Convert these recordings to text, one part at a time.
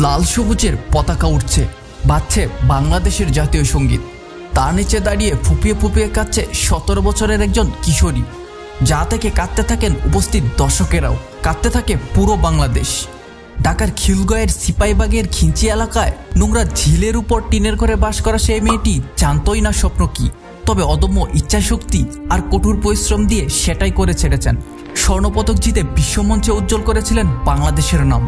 লাল সবুজের পতাকা উঠছে, বাজছে বাংলাদেশের জাতীয় সঙ্গীত। তার নিচে দাঁড়িয়ে ফুপিয়ে ফুপিয়ে কাঁদছে 17 বছরের একজন কিশোরী। যা থেকে কাঁদতে থাকেন উপস্থিত দর্শকেরাও, কাঁদতে থাকে পুরো বাংলাদেশ। ঢাকার খিলগাঁওয়ের সিপাহীবাগের খিঞ্চি এলাকায় নোংরা ঝিলের উপর টিনের ঘরে বাস করা সেই মেয়েটি জানতই না স্বপ্ন কি, তবে অদম্য ইচ্ছাশক্তি আর কঠোর পরিশ্রম দিয়ে সেটাই করে ছেড়েছেন। স্বর্ণপদক জিতে বিশ্বমঞ্চে উজ্জ্বল করেছিলেন বাংলাদেশের নাম।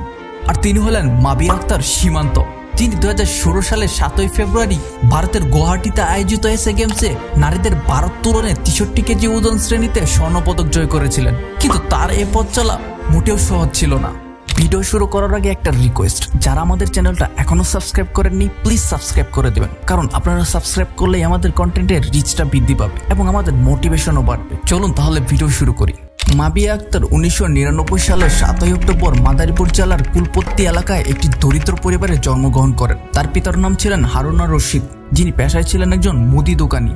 আর তিনি হলেন মাবিয়া আক্তার সীমান্ত, যিনি 2016 সালের 7 ফেব্রুয়ারি ভারতের গুয়াহাটিতে আয়োজিত এশিয়া গেমসে নারীদের ভারোত্তোলনে 63 কেজি ওজন শ্রেণীতে স্বর্ণপদক জয় করেছিলেন। কিন্তু তার এ পথ চলা মোটেও সহজ ছিল না। ভিডিও শুরু করার আগে একটা রিকোয়েস্ট, যারা আমাদের চ্যানেলটা এখনো সাবস্ক্রাইব করেননি প্লিজ সাবস্ক্রাইব করে দেবেন, কারণ আপনারা সাবস্ক্রাইব করলেই আমাদের কন্টেন্টের রিচটা বৃদ্ধি পাবে এবং আমাদের মোটিভেশনও বাড়বে। চলুন তাহলে ভিডিও শুরু করি। মাবিয়া আক্তার 1999 সালের 7 অক্টোবর মাদারীপুর জেলার কুলপত্তি এলাকায় একটি দরিদ্র পরিবারে জন্মগ্রহণ করেন। তার পিতার নাম ছিলেন হারুনা রশিদ, যিনি পেশায় ছিলেন একজন মুদি দোকানি।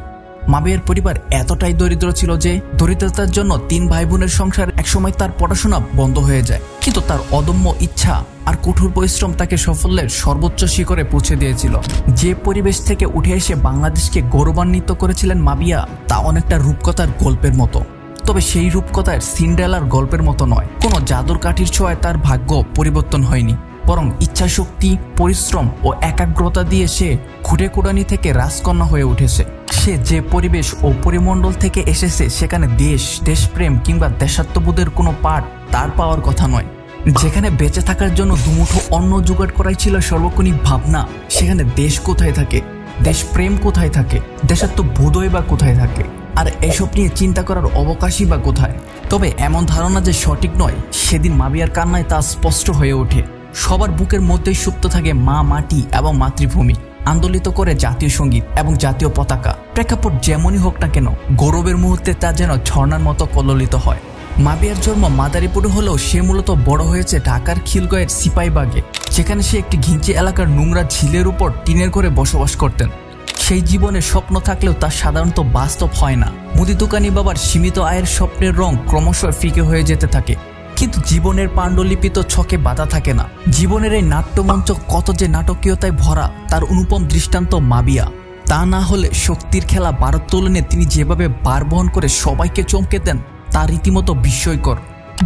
মাবিয়ার পরিবার এতটাই দরিদ্র ছিল যে দরিদ্রতার জন্য 3 ভাই বোনের সংসার একসময় তার পড়াশোনা বন্ধ হয়ে যায়। কিন্তু তার অদম্য ইচ্ছা আর কঠোর পরিশ্রম তাকে সাফল্যের সর্বোচ্চ শিখরে পৌঁছে দিয়েছিল। যে পরিবেশ থেকে উঠে এসে বাংলাদেশকে গৌরবান্বিত করেছিলেন মাবিয়া, তা অনেকটা রূপকথার গল্পের মতো। তবে সেই রূপকথার সিন্ড্রেলার গল্পের মতো নয়। কোনো জাদুর কাঠির ছোঁয়ায় তার ভাগ্য পরিবর্তন হয়নি, বরং ইচ্ছাশক্তি, পরিশ্রম ও একাগ্রতা দিয়ে সে খুঁড়েকুড়ানি থেকে রাজকন্যা হয়ে উঠেছে। সে যে পরিবেশ ও পরিমণ্ডল থেকে এসেছে সেখানে দেশপ্রেম কিংবা দেশাত্মবোধের কোনো পাঠ তার পাওয়ার কথা নয়। যেখানে বেঁচে থাকার জন্য দুমুঠো অন্ন জোগাড় করাই ছিল সর্বক্ষণিক ভাবনা, সেখানে দেশ কোথায় থাকে, দেশপ্রেম কোথায় থাকে, দেশাত্মবোধই বা কোথায় থাকে, আর এসব নিয়ে চিন্তা করার অবকাশই বা কোথায়? তবে এমন ধারণা যে সঠিক নয়, সেদিন মাবিয়ার কান্নায় তা স্পষ্ট হয়ে ওঠে। সবার বুকের মধ্যেই সুপ্ত থাকে মা, মাটি এবং মাতৃভূমি। আন্দোলিত করে জাতীয় সঙ্গীত এবং জাতীয় পতাকা। প্রেক্ষাপট যেমনই হোক না কেন, গৌরবের মুহূর্তে তা যেন ঝর্ণার মতো কল্লোলিত হয়। মাবিয়ার জন্ম মাদারীপুরে হলেও সে মূলত বড় হয়েছে ঢাকার খিলগাঁওয়ের সিপাহীবাগে, যেখানে সে একটি ঘিঞ্চি এলাকার নোংরা ঝিলের উপর টিনের ঘরে বসবাস করতেন। সেই জীবনের স্বপ্ন থাকলেও তা সাধারণত বাস্তব হয় না। মুদি দোকানি বাবার সীমিত আয়ের স্বপ্নের রং ক্রমশ ফিকে হয়ে যেতে থাকে। কিন্তু জীবনের পাণ্ডুলিপিত ছকে বাধা থাকে না। জীবনের এই নাট্যমঞ্চ কত যে নাটকীয়তায় ভরা, তার অনুপম দৃষ্টান্ত মাবিয়া। তা না হলে শক্তির খেলা ভারোত্তোলনে তিনি যেভাবে বার বহন করে সবাইকে চমকে দেন, তা রীতিমতো বিস্ময়কর।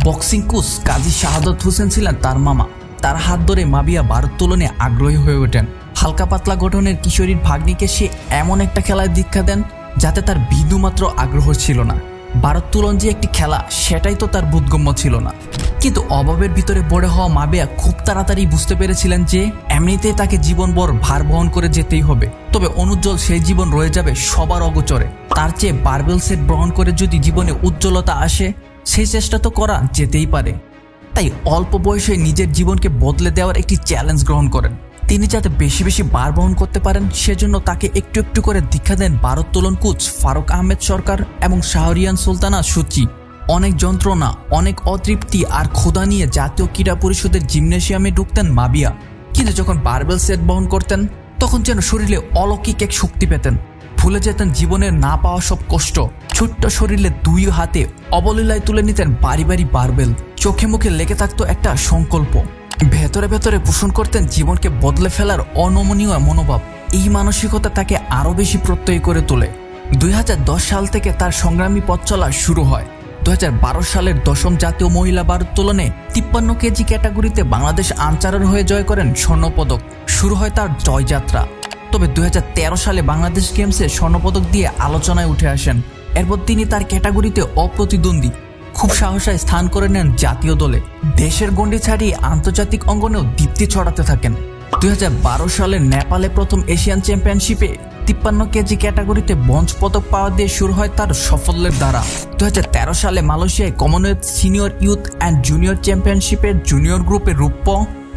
বক্সিং কোচ কাজী শাহাদত হোসেন ছিলেন তার মামা। তার হাত ধরে মাবিয়া ভারোত্তোলনে আগ্রহী হয়ে ওঠেন। হালকা পাতলা গঠনের কিশোরীর ভাগ্নিকে সে এমন একটা খেলায় দীক্ষা দেন যাতে তার বিন্দুমাত্র আগ্রহ ছিল না। ভারোত্তোলন যে একটি খেলা, সেটাই তো তার বোধগম্য ছিল না। কিন্তু অভাবের ভিতরে বড় হওয়া মাবিয়া খুব তাড়াতাড়ি বুঝতে পেরেছিলেন যে এমনিতেই তাকে জীবনভর ভার বহন করে যেতেই হবে। তবে অনুজ্জ্বল সেই জীবন রয়ে যাবে সবার অগোচরে। তার চেয়ে বারবেল সেট গ্রহণ করে যদি জীবনে উজ্জ্বলতা আসে, সেই চেষ্টা তো করা যেতেই পারে। তাই অল্প বয়সে নিজের জীবনকে বদলে দেওয়ার একটি চ্যালেঞ্জ গ্রহণ করেন। তিনি যাতে বেশি বেশি বার বহন করতে পারেন, সেজন্য তাকে একটু একটু করে দীক্ষা দেন ভারোত্তোলন কোচ ফারুক আহমেদ সরকার এবং শাহরিয়ান সুলতানা সুচি। অনেক যন্ত্রণা, অনেক অতৃপ্তি আর ক্ষুধা নিয়ে জাতীয় ক্রীড়া পরিষদের জিমনেশিয়ামে ঢুকতেন মাবিয়া। কিন্তু যখন বারবেল সেট বহন করতেন, তখন যেন শরীরে অলৌকিক এক শক্তি পেতেন। ভুলে যেতেন জীবনের না পাওয়া সব কষ্ট। ছোট্ট শরীরে 2 হাতে অবলীলায় তুলে নিতেন বাড়ি বাড়ি বারবেল। চোখে মুখে লেগে থাকতো একটা সংকল্প। ভেতরে ভেতরে পোষণ করতেন জীবনকে বদলে ফেলার অনমনীয় মনোভাব। এই মানসিকতা তাকে আরো বেশি প্রত্যয়ী করে তোলে। 2010 সাল থেকে তার সংগ্রামী পথ চলা শুরু হয়। 2012 সালের 10ম জাতীয় মহিলা ভারোত্তোলনে 53 কেজি ক্যাটাগরিতে বাংলাদেশ আনচারার হয়ে জয় করেন স্বর্ণপদক। শুরু হয় তার জয়যাত্রা। তবে 2013 সালে বাংলাদেশ গেমসে স্বর্ণপদক দিয়ে আলোচনায় উঠে আসেন। এরপর তিনি তার ক্যাটাগরিতে অপ্রতিদ্বন্দ্বী। খুব সাহসে স্থান করে নেন জাতীয় দলে। দেশের গণ্ডি ছাড়িয়ে আন্তর্জাতিক অঙ্গনেও দীপ্তি ছড়াতে থাকেন। 2012 সালে নেপালে প্রথম এশিয়ান চ্যাম্পিয়নশিপে 53 কেজি ক্যাটাগরিতে ব্রোঞ্জ পদক পাওয়া দিয়ে শুরু হয় তার সাফল্যের ধারা। 2013 সালে মালয়েশিয়ায় Commonwealth senior youth and junior চ্যাম্পিয়নশিপের জুনিয়র গ্রুপে রৌপ্য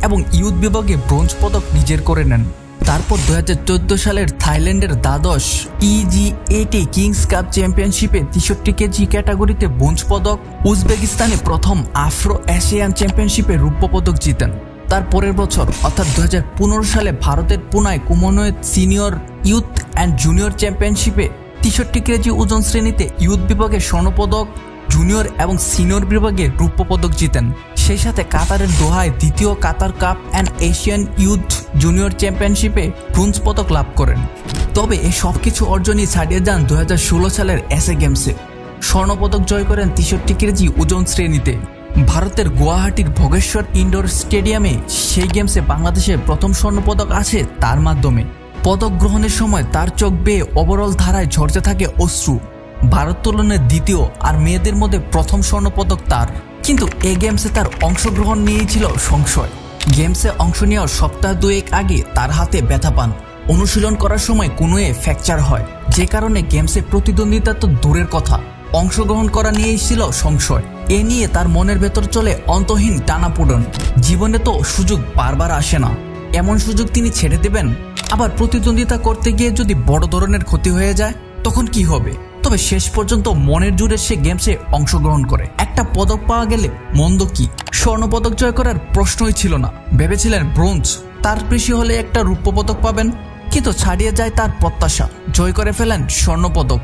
এবং ইউথ বিভাগে ব্রোঞ্জ পদক নিজের করে নেন। তারপর 2014 সালের থাইল্যান্ডের দ্বাদশ EG80 কিংস কাপ চ্যাম্পিয়নশিপে 63 কেজি ক্যাটাগরিতে ব্রোঞ্জ পদক, উজবেকিস্তানে প্রথম আফ্রো এশিয়ান চ্যাম্পিয়নশিপে রৌপ্য পদক জিতেন। তার পরের বছর অর্থাৎ 2015 সালে ভারতের পুনায় Commonwealth senior youth and junior চ্যাম্পিয়নশিপে 63 কেজি ওজন শ্রেণীতে ইউথ বিভাগে স্বর্ণপদক জুনিয়র এবং সিনিয়র বিভাগে রৌপ্য পদক জিতেন। সেই সাথে কাতারের দোহায় দ্বিতীয় Qatar Cup and Asian youth junior চ্যাম্পিয়নশিপে ব্রোঞ্জ পদক লাভ করেন। তবে এই সবকিছু অর্জনই ছাড়িয়ে যান 2016 সালের এসএ গেমসে। স্বর্ণপদক জয় করেন 63 কেজি ওজন শ্রেণীতে। ভারতের গুয়াহাটির ভোগেশ্বর ইনডোর স্টেডিয়ামে সেই গেমসে বাংলাদেশের প্রথম স্বর্ণপদক আসে তার মাধ্যমে। পদক গ্রহণের সময় তার চোখ বেয়ে ওভারঅল ধারায় ঝরতে থাকে অশ্রু। ভারোত্তোলনের দ্বিতীয় আর মেয়েদের মধ্যে প্রথম স্বর্ণপদক তার। কিন্তু এই গেমসে তার অংশগ্রহণ নিয়েই ছিল সংশয়। গেমসে অংশ নেওয়ার সপ্তাহ দুয়েক আগে তার হাতে ব্যথা পান। অনুশীলন করার সময় কোনোয়ে ফ্র্যাকচার হয়, যে কারণে গেমসে প্রতিদ্বন্দ্বিতা তো দূরের কথা, অংশগ্রহণ করা নিয়েই ছিল সংশয়। এ নিয়ে তার মনের ভেতর চলে অন্তহীন টানাপোড়েন। জীবনে তো সুযোগ বারবার আসে না, এমন সুযোগ তিনি ছেড়ে দেবেন? আবার প্রতিদ্বন্দ্বিতা করতে গিয়ে যদি বড় ধরনের ক্ষতি হয়ে যায় তখন কি হবে? তবে শেষ পর্যন্ত মনের জোরে সে গেমসে অংশগ্রহণ করে। একটা পদক পাওয়া গেলে মন্দ কি? স্বর্ণপদক জয় করার প্রশ্নই ছিল না। ভেবেছিলেন ব্রোঞ্জ, তার বেশি হলে একটা রৌপ্য পদক পাবেন, কিন্তু ছাড়িয়ে যায় তার প্রত্যাশা। জয় করে ফেলেন স্বর্ণপদক।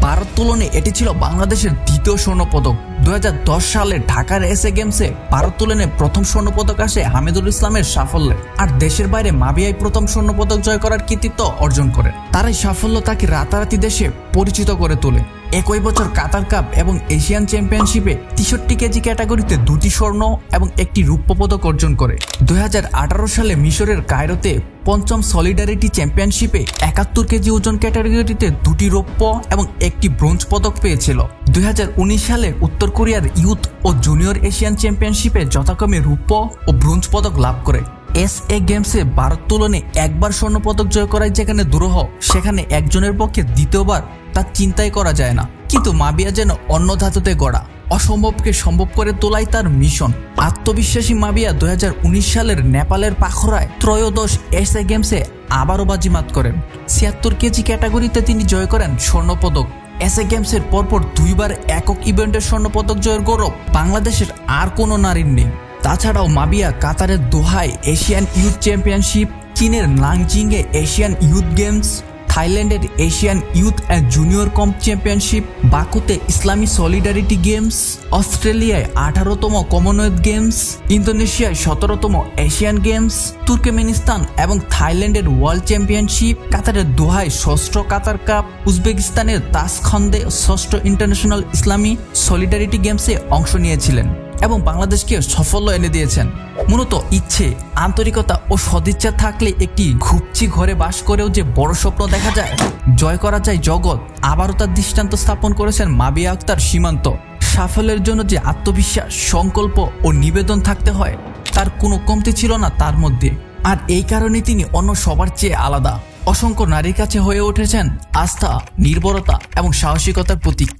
ভারোত্তোলনে এটি ছিল বাংলাদেশের দ্বিতীয় স্বর্ণপদক। 2010 সালে ঢাকার এসএ গেমসে ভারোত্তোলনে প্রথম স্বর্ণপদক আসে হামিদুল ইসলামের সাফল্যে। আর দেশের বাইরে মাবিয়ায় প্রথম স্বর্ণপদক জয় করার কৃতিত্ব অর্জন করেন। তারাই সাফল্য তাকে রাতারাতি দেশে পরিচিত করে তোলে। একই বছর কাতার কাপ এবং এশিয়ান চ্যাম্পিয়নশিপে 63 কেজি ক্যাটাগরিতে 2টি স্বর্ণ এবং একটি রৌপ্য পদক অর্জন করে। 2018 সালে মিশরের কায়রোতে পঞ্চম সলিডারিটি চ্যাম্পিয়নশিপে 71 কেজি ওজন ক্যাটাগরিতে 2টি রৌপ্য এবং একটি ব্রোঞ্জ পদক পেয়েছিল। 2019 সালে উত্তর কোরিয়ার ইউথ ও জুনিয়র এশিয়ান চ্যাম্পিয়নশিপে যথাক্রমে রৌপ্য ও ব্রোঞ্জ পদক লাভ করে। এসএ গেমসে ভারোত্তোলনে একবার স্বর্ণপদক জয় করায় যেখানে দুরূহ, সেখানে একজনের পক্ষে দ্বিতীয়বার তা চিন্তাই করা যায় না। কিন্তু মাবিয়া যেন অন্য ধাতুতে গড়া, অসম্ভবকে সম্ভব করে তোলাই তার মিশন। আত্মবিশ্বাসী মাবিয়া 2019 সালের নেপালের পাখরায় ত্রয়োদশ এসএ গেমসে আবারও বাজিমাত করেন। 76 কেজি ক্যাটাগরিতে তিনি জয় করেন স্বর্ণপদক। এসএ গেমসের পরপর 2বার একক ইভেন্টের স্বর্ণপদক জয়ের গৌরব বাংলাদেশের আর কোনো নারীর নেই। তাছাড়াও মাবিয়া কাতারের দোহায় এশিয়ান ইউথ চ্যাম্পিয়নশিপ, চীনের নাংজিংয়ে এশিয়ান ইউথ গেমস, থাইল্যান্ডের Asian Youth and Junior comp Championship, বাকুতে ইসলামী সলিডারিটি গেমস, অস্ট্রেলিয়ায় 18তম কমনওয়েলথ গেমস, ইন্দোনেশিয়ায় 17তম এশিয়ান গেমস, তুর্কমেনিস্তান এবং থাইল্যান্ডের ওয়ার্ল্ড চ্যাম্পিয়নশিপ, কাতারের দোহায় 6ষ্ঠ কাতার কাপ, উজবেকিস্তানের তাসখন্দে 6ষ্ঠ ইন্টারন্যাশনাল ইসলামী সলিডারিটি গেমসে অংশ নিয়েছিলেন এবং বাংলাদেশকে সাফল্য এনে দিয়েছেন। মূলত ইচ্ছে, আন্তরিকতা ও সদিচ্ছা থাকলে একটি ঘুপচি ঘরে বাস করেও যে বড় স্বপ্ন দেখা যায়, জয় করা যায় জগৎ, আবারও তার দৃষ্টান্ত স্থাপন করেছেন মাবিয়া আক্তার সীমান্ত। সাফল্যের জন্য যে আত্মবিশ্বাস, সংকল্প ও নিবেদন থাকতে হয়, তার কোনো কমতি ছিল না তার মধ্যে। আর এই কারণে তিনি অন্য সবার চেয়ে আলাদা। অসংখ্য নারীর কাছে হয়ে উঠেছেন আস্থা, নির্ভরতা এবং সাহসিকতার প্রতীক।